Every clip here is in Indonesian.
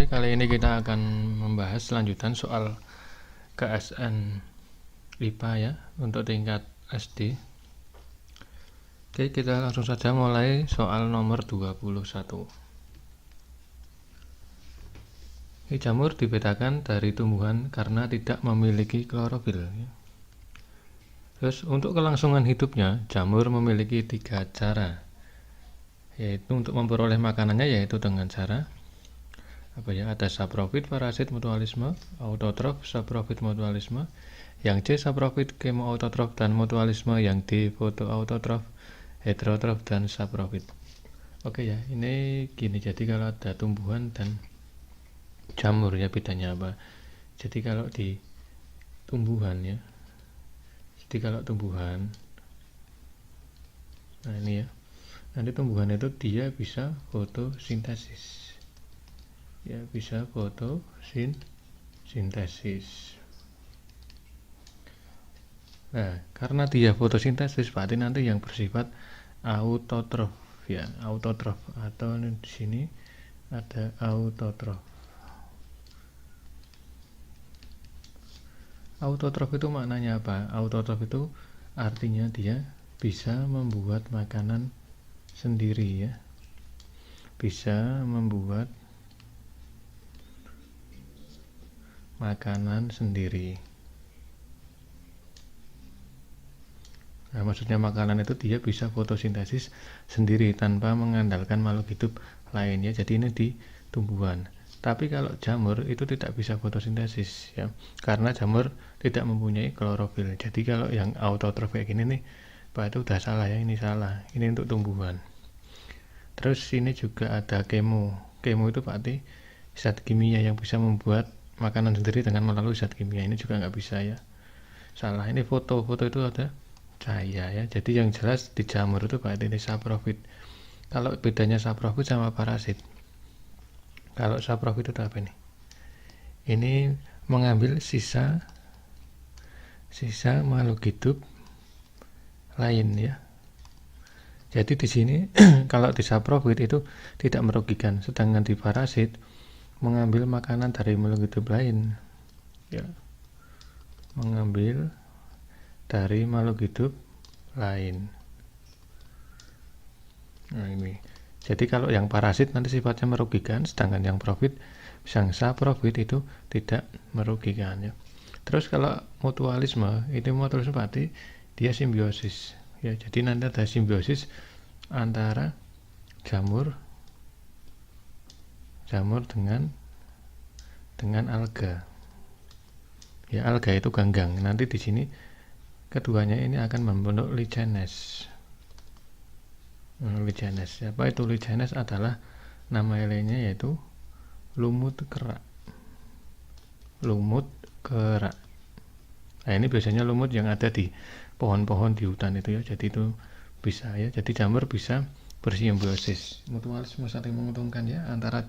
kali ini kita akan membahas lanjutan soal KSN IPA ya untuk tingkat SD. Oke, kita langsung saja mulai soal nomor 21. Jamur dibedakan dari tumbuhan karena tidak memiliki klorofil. Terus untuk kelangsungan hidupnya, jamur memiliki 3 cara, yaitu untuk memperoleh makanannya yaitu dengan cara ada saprofit, parasit, mutualisme, autotrof, saprofit, mutualisme, yang C saprofit, kemoautotrof, dan mutualisme, yang D fotoautotrof, heterotrof, dan saprofit. Oke ya, ini gini, jadi kalau ada tumbuhan dan jamur ya bedanya apa? Jadi kalau di tumbuhan ya, nah ini ya, nanti tumbuhan itu dia bisa fotosintesis. Ya, bisa fotosintesis. Nah, karena dia fotosintesis berarti nanti yang bersifat autotrof ya, autotrof, atau di sini ada autotrof. Autotrof itu maknanya apa? Autotrof itu artinya dia bisa membuat makanan sendiri ya. Bisa membuat makanan sendiri. Nah, maksudnya makanan itu dia bisa fotosintesis sendiri tanpa mengandalkan makhluk hidup lain ya. Jadi ini di tumbuhan. Tapi kalau jamur itu tidak bisa fotosintesis ya, karena jamur tidak mempunyai klorofil. Jadi kalau yang autotrof kayak gini nih, Pak, itu udah salah ya, ini salah. Ini untuk tumbuhan. Terus ini juga ada kemo. Kemo itu berarti zat kimia yang bisa membuat makanan sendiri dengan melalui zat kimia. Ini juga nggak bisa ya, salah. Ini foto itu ada cahaya ya. Jadi yang jelas di jamur itu berarti ini saprofit. Kalau bedanya saprofit sama parasit, kalau saprofit itu apa nih? Ini mengambil sisa makhluk hidup lain ya. Jadi di sini kalau di saprofit itu tidak merugikan, sedangkan di parasit mengambil makanan dari makhluk hidup lain ya, mengambil dari makhluk hidup lain. Nah ini, jadi kalau yang parasit nanti sifatnya merugikan, sedangkan yang profit, yang saprofit itu tidak merugikan ya. Terus kalau mutualisme, itu mutualisme berarti dia simbiosis ya, jadi nanti ada simbiosis antara jamur dengan alga. Ya, alga itu ganggang. Nanti di sini keduanya ini akan membentuk lichenes. Lichenes. Apa itu lichenes? Adalah nama lainnya yaitu lumut kerak. Lumut kerak. Nah, ini biasanya lumut yang ada di pohon-pohon di hutan itu ya. Jadi itu bisa ya. Jadi jamur bisa bersimbiosis. Mutualisme saling menguntungkan ya antara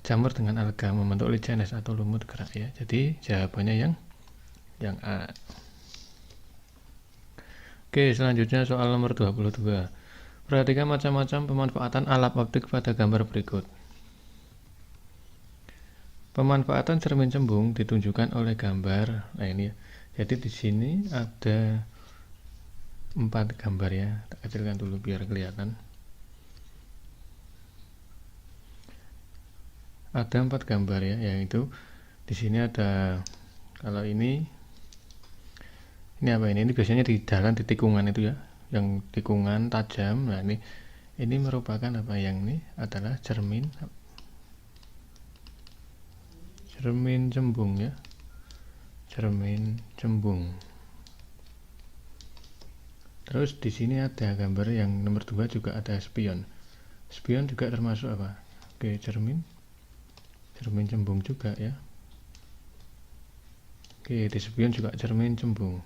jamur dengan alga membentuk lichenes atau lumut kerak ya. Jadi jawabannya yang A. Oke, selanjutnya soal nomor 22. Perhatikan macam-macam pemanfaatan alat optik pada gambar berikut. Pemanfaatan cermin cembung ditunjukkan oleh gambar. Nah ini ya. Jadi di sini ada 4 gambar ya. Tak kecilkan dulu biar kelihatan. Ada 4 gambar ya, yaitu di sini ada, kalau ini apa ini? Ini biasanya di jalan di tikungan itu ya, yang tikungan tajam. Nah ini merupakan apa, yang ini adalah cermin cembung ya, cermin cembung. Terus di sini ada gambar yang nomor 2 juga ada spion. Spion juga termasuk apa? Oke, cermin cembung juga ya. Oke, di spion juga cermin cembung.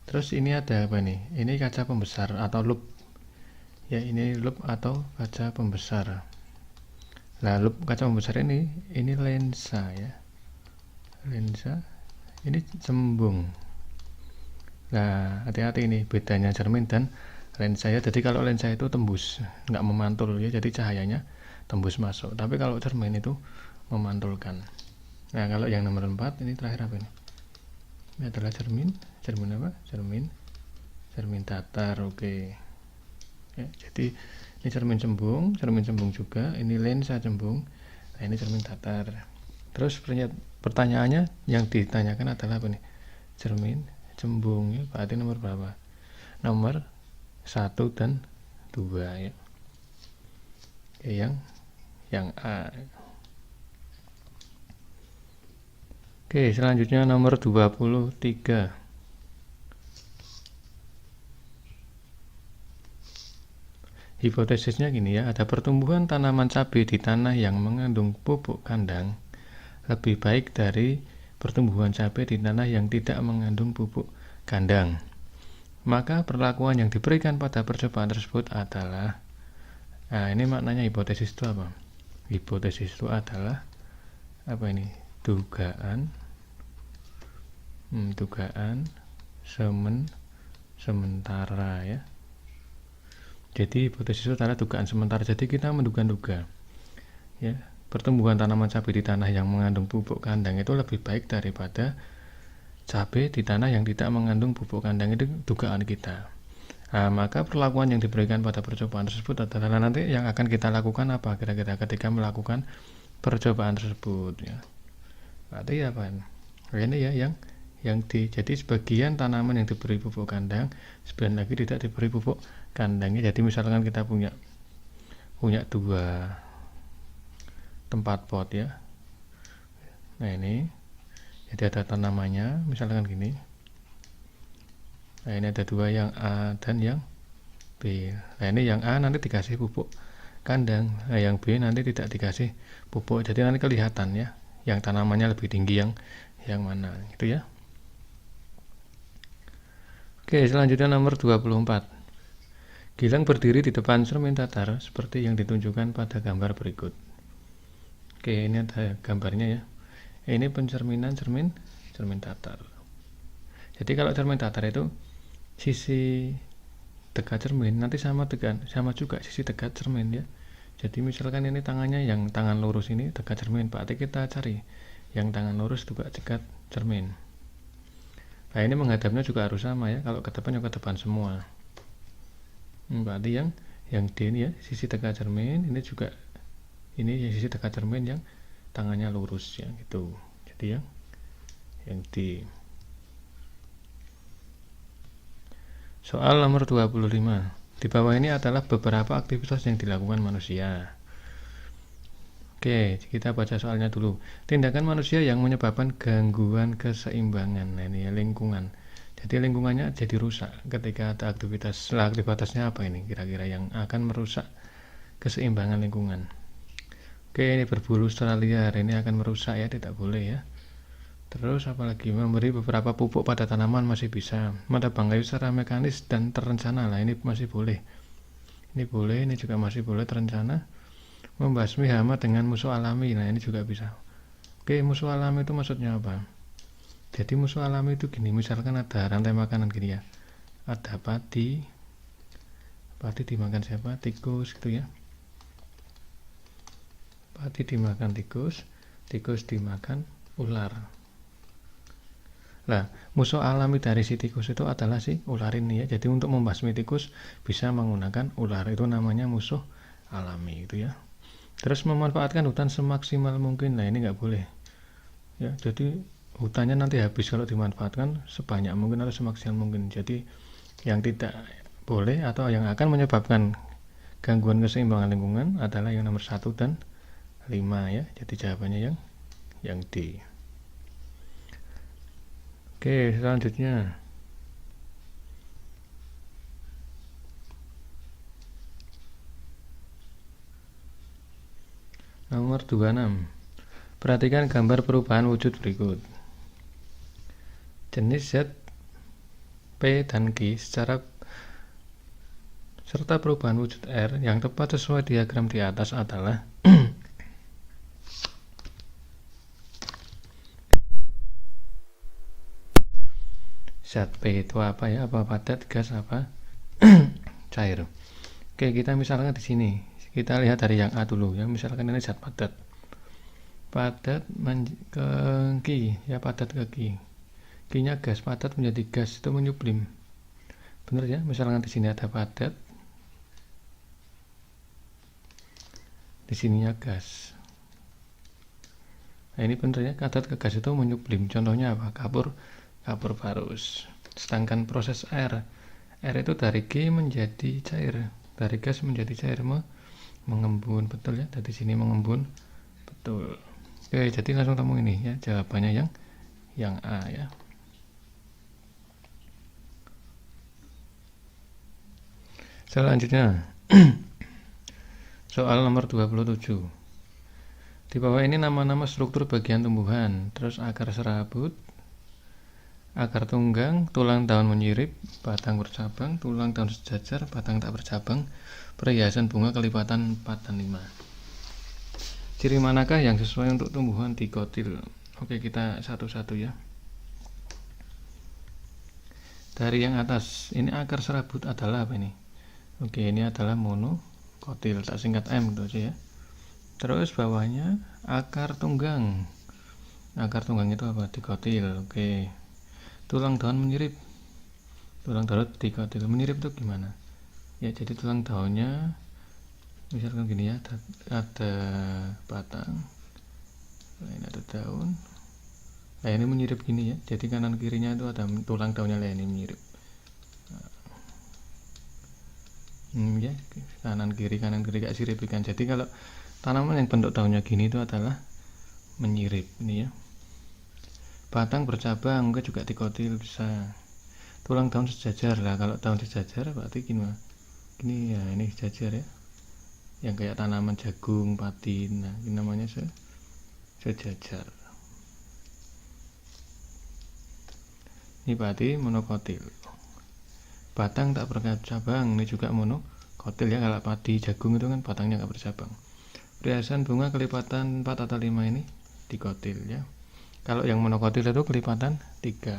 Terus ini ada apa nih? Ini kaca pembesar atau loop. Ya, ini loop atau kaca pembesar. Nah, loop kaca pembesar ini lensa ya. Lensa. Ini cembung. Nah, hati-hati ini bedanya cermin dan lensa ya. Jadi kalau lensa itu tembus, nggak memantul ya. Jadi cahayanya tembus masuk. Tapi kalau cermin itu memantulkan. Nah, kalau yang nomor 4 ini terakhir apa ini? Ini adalah cermin apa? Cermin datar. Oke. Ya, jadi ini cermin cembung juga, ini lensa cembung. Nah, ini cermin datar. Terus pertanyaannya yang ditanyakan adalah apa nih? Cermin cembung ya, berarti nomor berapa? Nomor 1 dan 2 ya. Oke, yang A. Oke, selanjutnya nomor 23. Hipotesisnya gini ya, ada pertumbuhan tanaman cabai di tanah yang mengandung pupuk kandang lebih baik dari pertumbuhan cabai di tanah yang tidak mengandung pupuk kandang. Maka perlakuan yang diberikan pada percobaan tersebut adalah, nah ini maknanya hipotesis itu apa? Hipotesis itu adalah apa ini? Dugaan sementara ya. Jadi hipotesis itu adalah dugaan sementara. Jadi kita menduga-duga ya, pertumbuhan tanaman cabai di tanah yang mengandung pupuk kandang itu lebih baik daripada cabai di tanah yang tidak mengandung pupuk kandang. Itu dugaan kita. Nah, maka perlakuan yang diberikan pada percobaan tersebut adalah nanti yang akan kita lakukan apa kira-kira ketika melakukan percobaan tersebut ya. Berarti apa? Ini ya jadi sebagian tanaman yang diberi pupuk kandang, sebagian lagi tidak diberi pupuk kandangnya. Jadi misalkan kita punya 2 tempat pot ya. Nah ini jadi ada tanamannya misalkan gini. Nah ini ada 2, yang A dan yang B. Nah ini yang A nanti dikasih pupuk kandang, nah yang B nanti tidak dikasih pupuk. Jadi nanti kelihatan ya, yang tanamannya lebih tinggi yang mana gitu ya. Oke, selanjutnya nomor 24. Gilang berdiri di depan cermin datar seperti yang ditunjukkan pada gambar berikut. Oke, ini ada gambarnya ya. Ini pencerminan cermin datar. Jadi kalau cermin datar itu sisi dekat cermin nanti sama juga sisi dekat cermin ya. Jadi misalkan ini tangannya yang tangan lurus ini dekat cermin, berarti kita cari yang tangan lurus juga dekat cermin. Nah ini menghadapnya juga harus sama ya, kalau ke depan ke depan semua. Berarti yang D ini ya, sisi dekat cermin, ini juga ini sisi dekat cermin yang tangannya lurus ya gitu. Jadi yang D. Soal nomor 25. Di bawah ini adalah beberapa aktivitas yang dilakukan manusia. Oke, kita baca soalnya dulu. Tindakan manusia yang menyebabkan gangguan keseimbangan. Nah, ini ya, lingkungan. Jadi lingkungannya jadi rusak ketika ada aktivitas. Lah, aktivitasnya apa ini kira-kira yang akan merusak keseimbangan lingkungan? Oke, ini berbulu secara liar. Ini akan merusak ya, tidak boleh ya. Terus apalagi memberi beberapa pupuk pada tanaman masih bisa. Menebang kayu secara mekanis dan terencana. Lah, ini masih boleh. Ini boleh, ini juga masih boleh terencana. Membasmi hama dengan musuh alami. Nah ini juga bisa. Oke, musuh alami itu maksudnya apa? Jadi musuh alami itu gini, misalkan ada rantai makanan gini ya, ada padi dimakan siapa? Tikus gitu ya. Padi dimakan tikus dimakan ular. Nah, musuh alami dari si tikus itu adalah si ular ini ya. Jadi untuk membasmi tikus bisa menggunakan ular, itu namanya musuh alami itu ya. Terus memanfaatkan hutan semaksimal mungkin. Nah ini nggak boleh ya, jadi hutannya nanti habis kalau dimanfaatkan sebanyak mungkin atau semaksimal mungkin. Jadi yang tidak boleh atau yang akan menyebabkan gangguan keseimbangan lingkungan adalah yang nomor 1 dan 5 ya. Jadi jawabannya yang D. Oke, selanjutnya nomor 26. Perhatikan gambar perubahan wujud berikut. Jenis Z, P, dan Q serta perubahan wujud R yang tepat sesuai diagram di atas adalah Zp itu apa ya? Apa padat, gas, apa cair? Oke, kita misalkan di sini kita lihat dari yang A dulu ya. Misalkan ini zat padat. padat ke Ki, ya padat ke Ki. Ki-nya gas, padat menjadi gas, itu menyublim. Bener ya, misalkan di sini ada padat, di sininya gas. Nah ini bener ya, padat ke gas itu menyublim. Contohnya apa? Kapur parus. Sedangkan proses air itu dari G menjadi cair, dari gas menjadi cair, mengembun, betul ya. Dari sini mengembun, betul. Oke, jadi langsung temu ini ya, jawabannya yang A ya. Selanjutnya soal nomor 27. Di bawah ini nama-nama struktur bagian tumbuhan, terus akar serabut, akar tunggang, tulang daun menyirip, batang bercabang, tulang daun sejajar, batang tak bercabang, perhiasan bunga kelipatan 4 dan 5. Ciri manakah yang sesuai untuk tumbuhan dikotil? Oke, kita satu-satu ya. Dari yang atas, ini akar serabut adalah apa ini? Oke, ini adalah monokotil, tak singkat M gitu aja ya. Terus bawahnya akar tunggang. Akar tunggang itu apa? Dikotil. Oke. Tulang daun menyirip. Tulang daun dikotil. Menyirip itu gimana? Ya, jadi tulang daunnya misalkan gini ya, ada batang, ini ada daun, nah ini menyirip gini ya, jadi kanan kirinya itu ada tulang daunnya, lah ini menyirip. Ya, kanan kiri gak siripikan. Jadi kalau tanaman yang bentuk daunnya gini itu adalah menyirip ini ya. Batang bercabang enggak juga dikotil bisa. Tulang daun sejajar, lah kalau daun sejajar berarti gini ya, ini sejajar ya, yang kayak tanaman jagung, padi, nah ini namanya sejajar. Ini berarti monokotil. Batang tak bercabang, ini juga monokotil ya, kalau padi, jagung itu kan batangnya gak bercabang. Perhiasan bunga kelipatan 4 atau 5 ini dikotil ya. Kalau yang monokotil itu kelipatan 3.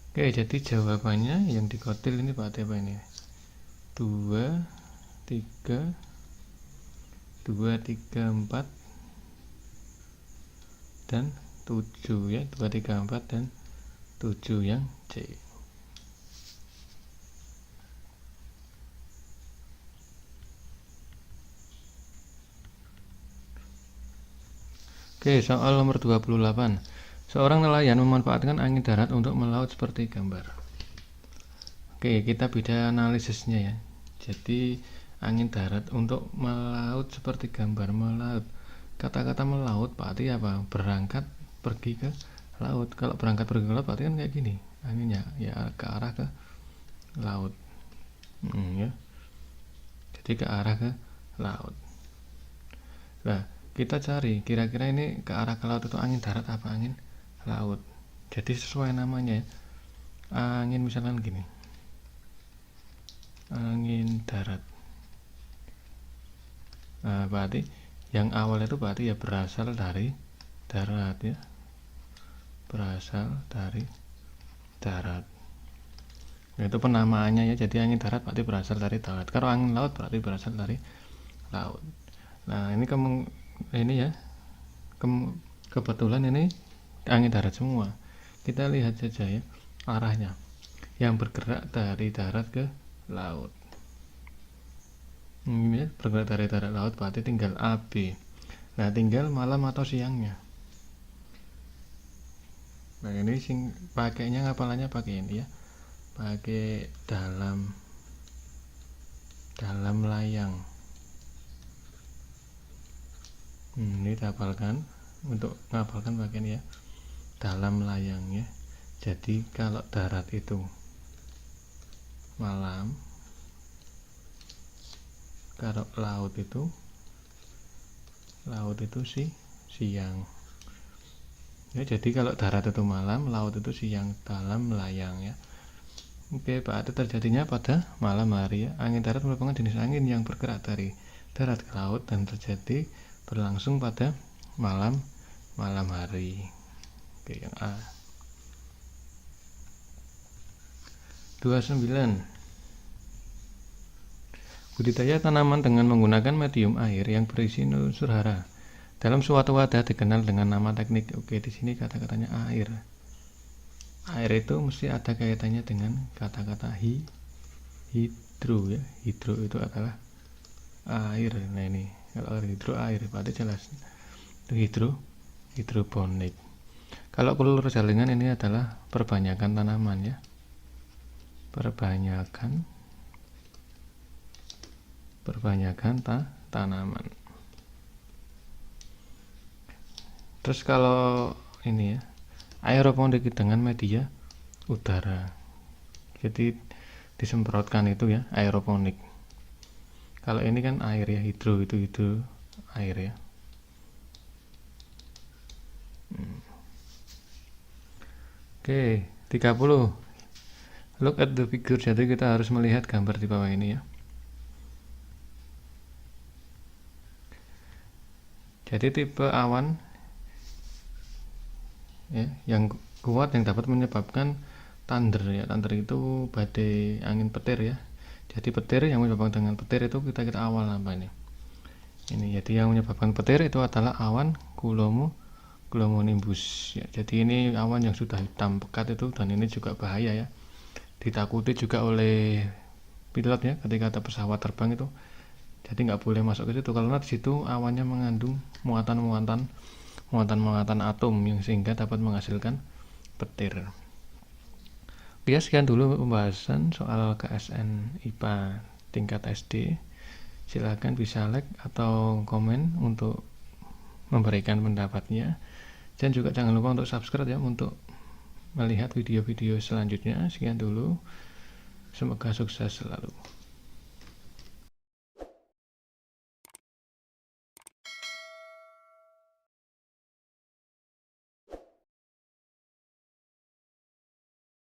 Oke, jadi jawabannya yang dikotil ini berarti apa ini? 2, 3, 4 dan 7 ya, 2, 3, 4 dan 7 yang C. Oke, soal nomor 28. Seorang nelayan memanfaatkan angin darat untuk melaut seperti gambar. Oke, kita beda analisisnya ya. Jadi angin darat untuk melaut seperti gambar. Melaut, kata-kata melaut berarti apa? Berangkat pergi ke laut. Kalau berangkat pergi ke laut berarti kan kayak gini anginnya ya, ke arah ke laut ya. Jadi ke arah ke laut. Nah, kita cari kira-kira ini ke arah ke laut itu angin darat apa angin laut. Jadi sesuai namanya ya. Angin misalkan gini, angin darat. Nah, berarti yang awal itu berarti ya berasal dari darat ya, berasal dari darat. Nah, itu penamaannya ya. Jadi angin darat berarti berasal dari darat. Kalau angin laut berarti berasal dari laut. Nah, ini ini ya, kebetulan ini angin darat semua. Kita lihat saja ya arahnya, yang bergerak dari darat ke laut. Ya, bergerak dari darat laut berarti tinggal AB. Nah, tinggal malam atau siangnya. Nah, ini pakainya ngapalannya pakai ini ya, pakai dalam layang. Ini dihafalkan, untuk ngapalkan bagian ya, dalam layang ya. Jadi kalau darat itu malam, kalau laut itu siang ya. Jadi kalau darat itu malam, laut itu siang, dalam layang ya. Oke, berarti terjadinya pada malam hari ya. Angin darat merupakan jenis angin yang bergerak dari darat ke laut dan terjadi berlangsung pada malam hari. Oke, yang A. 29. Budidaya tanaman dengan menggunakan medium air yang berisi unsur hara Dalam suatu wadah dikenal dengan nama teknik. Oke, di sini kata-katanya air. Air itu mesti ada kaitannya dengan kata-kata hidro ya. Hidro itu adalah air. Nah ini kalau hidro air berarti jelas itu hidroponik. Kalau kulur jaringan ini adalah perbanyakan tanaman ya. Perbanyakan tanaman. Terus kalau ini ya, aeroponik dengan media udara. Jadi disemprotkan itu ya, aeroponik. Kalau ini kan air ya, hidro itu air ya. Oke, 30. Look at the figure. Jadi kita harus melihat gambar di bawah ini ya. Jadi tipe awan ya, yang kuat yang dapat menyebabkan thunder ya. Thunder itu badai angin petir ya. Jadi petir yang menyebabkan dengan petir itu kita awal apa ini? Ini jadi yang menyebabkan petir itu adalah awan cumulonimbus ya. Jadi ini awan yang sudah hitam pekat itu, dan ini juga bahaya ya. Ditakuti juga oleh pilot ya ketika ada pesawat terbang itu. Jadi nggak boleh masuk ke situ karena di situ awannya mengandung muatan atom yang sehingga dapat menghasilkan petir. Oke, sekian dulu pembahasan soal KSN IPA tingkat SD. Silakan bisa like atau komen untuk memberikan pendapatnya, dan juga jangan lupa untuk subscribe ya untuk melihat video-video selanjutnya. Sekian dulu, semoga sukses selalu.